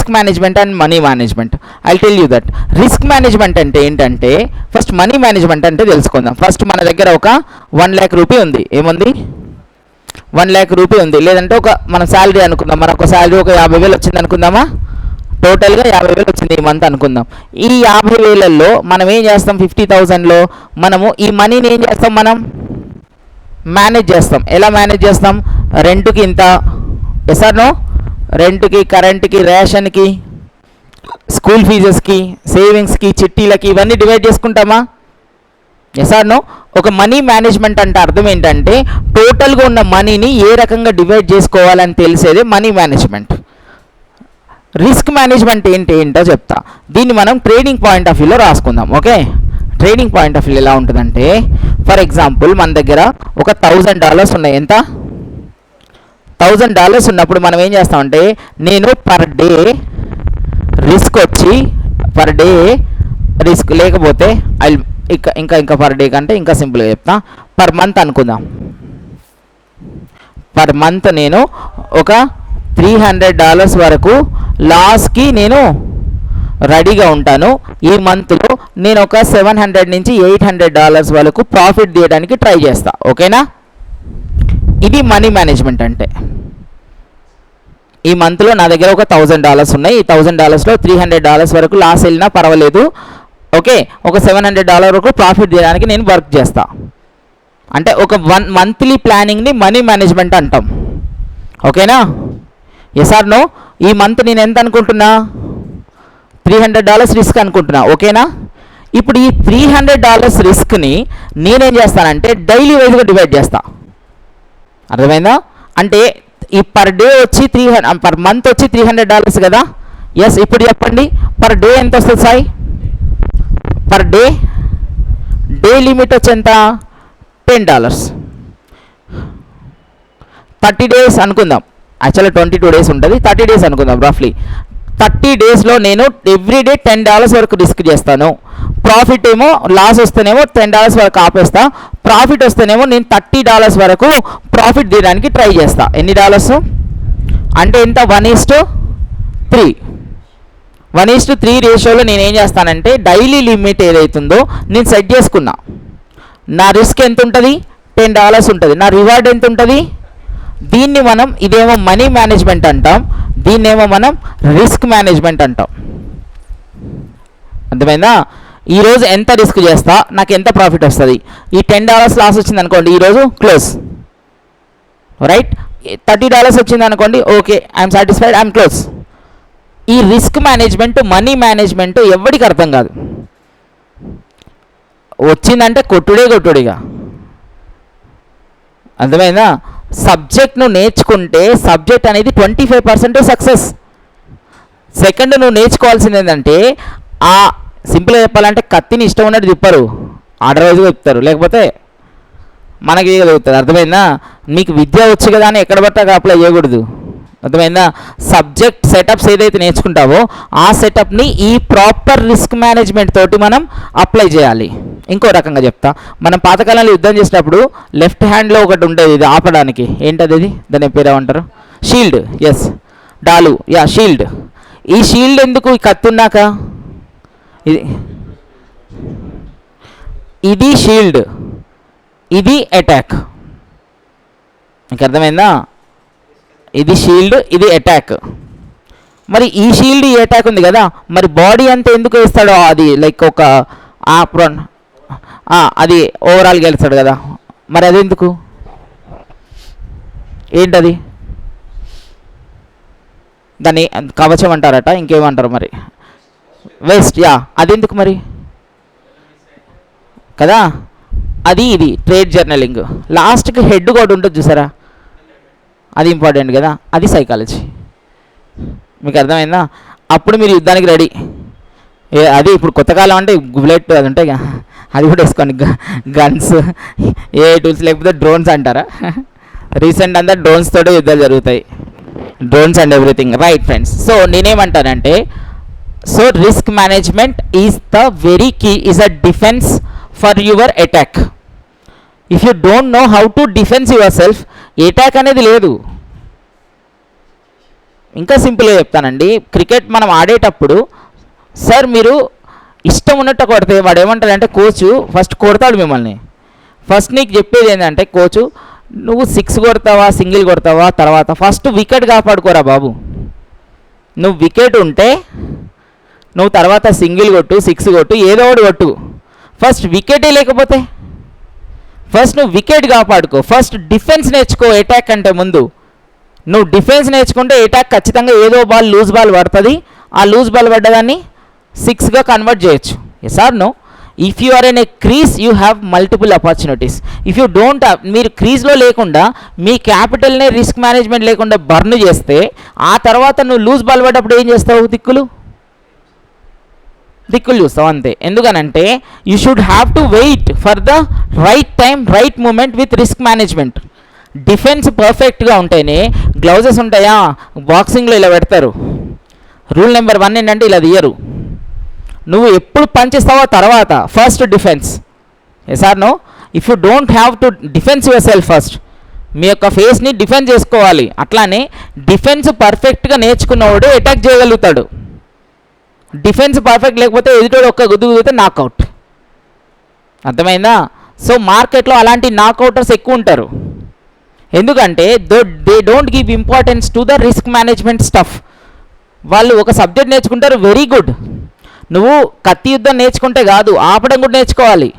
Risk management and money management. I tell you that. Risk management అంటే ఏంటంటే, first money management అంటే తెలుసుకుందాం. First మన దగ్గర ఒక 1 lakh రూపీ ఉంది. ఏముంది? 1 lakh రూపీ ఉంది. లేదంటే ఒక మన శాలరీ అనుకుందాం, మనకు శాలరీ ఒక 50,000 వచ్చింది అనుకుందామా, టోటల్గా 50,000 వచ్చింది ఈ మంత్ అనుకుందాం. ఈ 50,000లో మనం ఏం చేస్తాం? 50,000లో మనము ఈ మనీని ఏం చేస్తాం? మనం మేనేజ్ చేస్తాం. ఎలా మేనేజ్ చేస్తాం? రెంట్కి ఇంత, ఎస్ ఆర్ నో, రెంట్కి, కరెంట్కి, రేషన్కి, స్కూల్ ఫీజెస్కి, సేవింగ్స్కి, చిట్టీలకి, ఇవన్నీ డివైడ్ చేసుకుంటామా? Yes or no. ఒక మనీ మేనేజ్మెంట్ అంటే అర్థం ఏంటంటే టోటల్గా ఉన్న మనీని ఏ రకంగా డివైడ్ చేసుకోవాలని తెలిసేదే మనీ మేనేజ్మెంట్. రిస్క్ మేనేజ్మెంట్ ఏంటో చెప్తా. దీన్ని మనం ట్రేడింగ్ పాయింట్ ఆఫ్ వ్యూలో రాసుకుందాం. ఓకే, ట్రేడింగ్ పాయింట్ ఆఫ్ వ్యూ ఎలా ఉంటుందంటే, ఫర్ ఎగ్జాంపుల్ మన దగ్గర ఒక $1,000 ఉన్నాయి. ఎంత? $1,000 ఉన్నప్పుడు మనం ఏం చేస్తామంటే, నేను పర్ డే రిస్క్ వచ్చి, పర్ డే రిస్క్ లేకపోతే ఇంకా పర్ డే కంటే ఇంకా సింపుల్గా చెప్తా, పర్ మంత్ అనుకుందాం. పర్ మంత్ నేను ఒక $300 వరకు లాస్కి నేను రెడీగా ఉంటాను. ఈ మంత్లో నేను ఒక $700 నుంచి $800 వరకు ప్రాఫిట్ తీయడానికి ట్రై చేస్తా. ఓకేనా? ఇది మనీ మేనేజ్మెంట్ అంటే. ఈ మంత్లో నా దగ్గర ఒక $1,000 ఉన్నాయి. ఈ $1,000లో $300 వరకు లాస్ వెళ్ళినా పర్వాలేదు. ఓకే, ఒక $700 వరకు ప్రాఫిట్ తీయడానికి నేను వర్క్ చేస్తా. అంటే ఒక మంత్లీ ప్లానింగ్ని మనీ మేనేజ్మెంట్ అంటాం. ఓకేనా? Yes or no. ఈ మంత్ నేను ఎంత అనుకుంటున్నా? $300 రిస్క్ అనుకుంటున్నా. ఓకేనా? ఇప్పుడు ఈ $300 రిస్క్ని నేనేం చేస్తానంటే డైలీ వైజ్గా డివైడ్ చేస్తా. అర్థమైందా? అంటే ఈ పర్ డే వచ్చి పర్ మంత్ వచ్చి $300 కదా. ఎస్, ఇప్పుడు చెప్పండి పర్ డే ఎంత వస్తుంది సాయి? పర్ డే లిమిట్ వచ్చి ఎంత? $10. 30 days అనుకుందాం. యాక్చువల్గా 22 days ఉంటుంది, 30 days అనుకుందాం రఫ్లీ. 30 daysలో నేను ఎవ్రీడే $10 వరకు రిస్క్ చేస్తాను. ప్రాఫిట్ ఏమో లాస్ వస్తేనేమో $10 వరకు ఆపేస్తా, ప్రాఫిట్ వస్తేనేమో నేను $30 వరకు ప్రాఫిట్ తీయడానికి ట్రై చేస్తా. ఎన్ని డాలర్స్ అంటే ఎంత? 1:3. 1:3 రేషియోలో నేను ఏం చేస్తానంటే డైలీ లిమిట్ ఏదైతుందో నేను సెట్ చేసుకున్నా. నా రిస్క్ ఎంత ఉంటుంది? $10 ఉంటుంది. నా రివార్డ్ ఎంత ఉంటుంది? దీన్ని మనం, ఇదేమో మనీ మేనేజ్మెంట్ అంటాం, దీన్నేమో మనం రిస్క్ మేనేజ్మెంట్ అంటాం. అర్థమైందా? ఈరోజు ఎంత రిస్క్ చేస్తా, నాకు ఎంత ప్రాఫిట్ వస్తుంది? ఈ $10 లాస్ వచ్చింది అనుకోండి, ఈరోజు క్లోజ్. రైట్? $30 వచ్చింది అనుకోండి, okay, I'm satisfied, I'm close. ఈ రిస్క్ మేనేజ్మెంట్, మనీ మేనేజ్మెంట్ ఎవరికి అర్థం కాదు. వచ్చిందంటే కొట్టుడిగా. అర్థమైందా? సబ్జెక్ట్ను నేర్చుకుంటే సబ్జెక్ట్ అనేది 25% సక్సెస్. సెకండ్, నువ్వు నేర్చుకోవాల్సింది ఏంటంటే, ఆ సింపుల్గా చెప్పాలంటే కత్తిని ఇష్టం ఉన్నట్టు తిప్పరు, ఆర్డర్ వైజ్గా తిప్పుతారు, లేకపోతే మనకి చదువుతారు. అర్థమైందా? మీకు విద్య వచ్చు కదా అని ఎక్కడ పట్టాక అప్లై చేయకూడదు. అర్థమైందా? సబ్జెక్ట్ సెటప్స్ ఏదైతే నేర్చుకుంటావో ఆ సెటప్ని ఈ ప్రాపర్ రిస్క్ మేనేజ్మెంట్ తోటి మనం అప్లై చేయాలి. ఇంకో రకంగా చెప్తా, మనం పాతకాలంలో యుద్ధం చేసేటప్పుడు లెఫ్ట్ హ్యాండ్లో ఒకటి ఉండేది, ఇది ఆపడానికి. ఏంటది? ఇది దాని పేరు ఏమంటారు? షీల్డ్. ఎస్, డాలు. Yeah, shield. ఈ షీల్డ్ ఎందుకు? ఈ కత్తున్నాక ఇది షీల్డ్, ఇది అటాక్. మీకు అర్థమైందా? ఇది షీల్డ్, ఇది అటాక్. మరి ఈ షీల్డ్, ఈ అటాక్ ఉంది కదా, మరి బాడీ అంతా ఎందుకు వేస్తాడో అది లైక్ ఒక అది ఓవరాల్గా వెళ్తాడు కదా, మరి అదెందుకు? ఏంటది? దాన్ని కవచం అంటారట, ఇంకేమంటారు మరి? వెస్ట్. యా, అదెందుకు మరి కదా? అది ఇది ట్రేడ్ జర్నలింగ్. లాస్ట్కి హెడ్ కూడా ఉంటుంది చూసారా, అది ఇంపార్టెంట్ కదా, అది సైకాలజీ. మీకు అర్థమైందా? అప్పుడు మీరు యుద్ధానికి రెడీ. అది ఇప్పుడు కొత్త కాలం అంటే బుల్లెట్ అది ఉంటాయి, అది కూడా వేసుకోండి. గన్స్, ఏ టూల్స్, లేకపోతే డ్రోన్స్ అంటారా? రీసెంట్ అంతా డ్రోన్స్ తోటి యుద్ధాలు జరుగుతాయి, drones and everything. Right friends, so నేనేమంటానంటే, so risk management is the very key, is a defence for your attack. If you don't know how to defence yourself, attack అనేది లేదు. ఇంకా సింపుల్గా చెప్తానండి. క్రికెట్ మనం ఆడేటప్పుడు సార్ మీరు ఇష్టం ఉన్నట్టు కొడితే వాడు ఏమంటాడంటే కోచ్ ఫస్ట్ కొడతాడు మిమ్మల్ని. ఫస్ట్ నీకు చెప్పేది ఏంటంటే కోచ్ నువ్వు 6 కొడతావా సింగిల్ కొడతావా తర్వాత ఫస్ట్ వికెట్ కాపాడుకోరా బాబు. నువ్వు వికెట్ ఉంటే నువ్వు తర్వాత సింగిల్ కొట్టు 6 కొట్టు ఏదో ఒకటి కొట్టు, ఫస్ట్ వికెటే లేకపోతే ఫస్ట్ నువ్వు వికెట్ కాపాడుకో. ఫస్ట్ డిఫెన్స్ నేర్చుకో అటాక్ అంటే ముందు. నువ్వు డిఫెన్స్ నేర్చుకుంటే అటాక్ ఖచ్చితంగా ఏదో బాల్ లూజ్ బాల్ పడుతుంది, ఆ లూజ్ బాల్ పడ్డదాన్ని 6గా కన్వర్ట్ చేయొచ్చు. Yes or no? If you are in a crease you have multiple opportunities. If you don't have, మీరు క్రీజ్లో లేకుండా మీ క్యాపిటల్నే రిస్క్ మేనేజ్మెంట్ లేకుండా బర్న్ చేస్తే ఆ తర్వాత నువ్వు లూజ్ బాల్ పడ్డప్పుడు ఏం చేస్తావు? దిక్కులు చూస్తావు అంతే. ఎందుకనంటే you should have to wait for the right time right moment with risk management. Defence పర్ఫెక్ట్గా ఉంటేనే గ్లౌజెస్ ఉంటాయా బాక్సింగ్లో ఇలా పెడతారు. రూల్ నెంబర్ 1 ఏంటంటే ఇలా తీయరు. నువ్వు ఎప్పుడు పంచిస్తావో తర్వాత first defence. Yes or no? If you don't have to defence yourself first, మీ యొక్క ఫేస్ని డిఫెన్స్ చేసుకోవాలి. అట్లానే డిఫెన్స్ పర్ఫెక్ట్గా నేర్చుకున్నవాడు అటాక్ చేయగలుగుతాడు. డిఫెన్స్ పర్ఫెక్ట్ లేకపోతే ఎదుటోడు ఒక్క గుద్దు గుద్దితే నాకౌట్. అర్థమైందా? సో మార్కెట్లో అలాంటి నాకౌటర్స్ ఎక్కువ ఉంటారు. ఎందుకంటే they don't give importance to the risk management stuff. వాళ్ళు ఒక సబ్జెక్ట్ నేర్చుకుంటారు వెరీ గుడ్, నువ్వు కత్తి యుద్ధం నేర్చుకుంటే కాదు ఆపడం కూడా నేర్చుకోవాలి.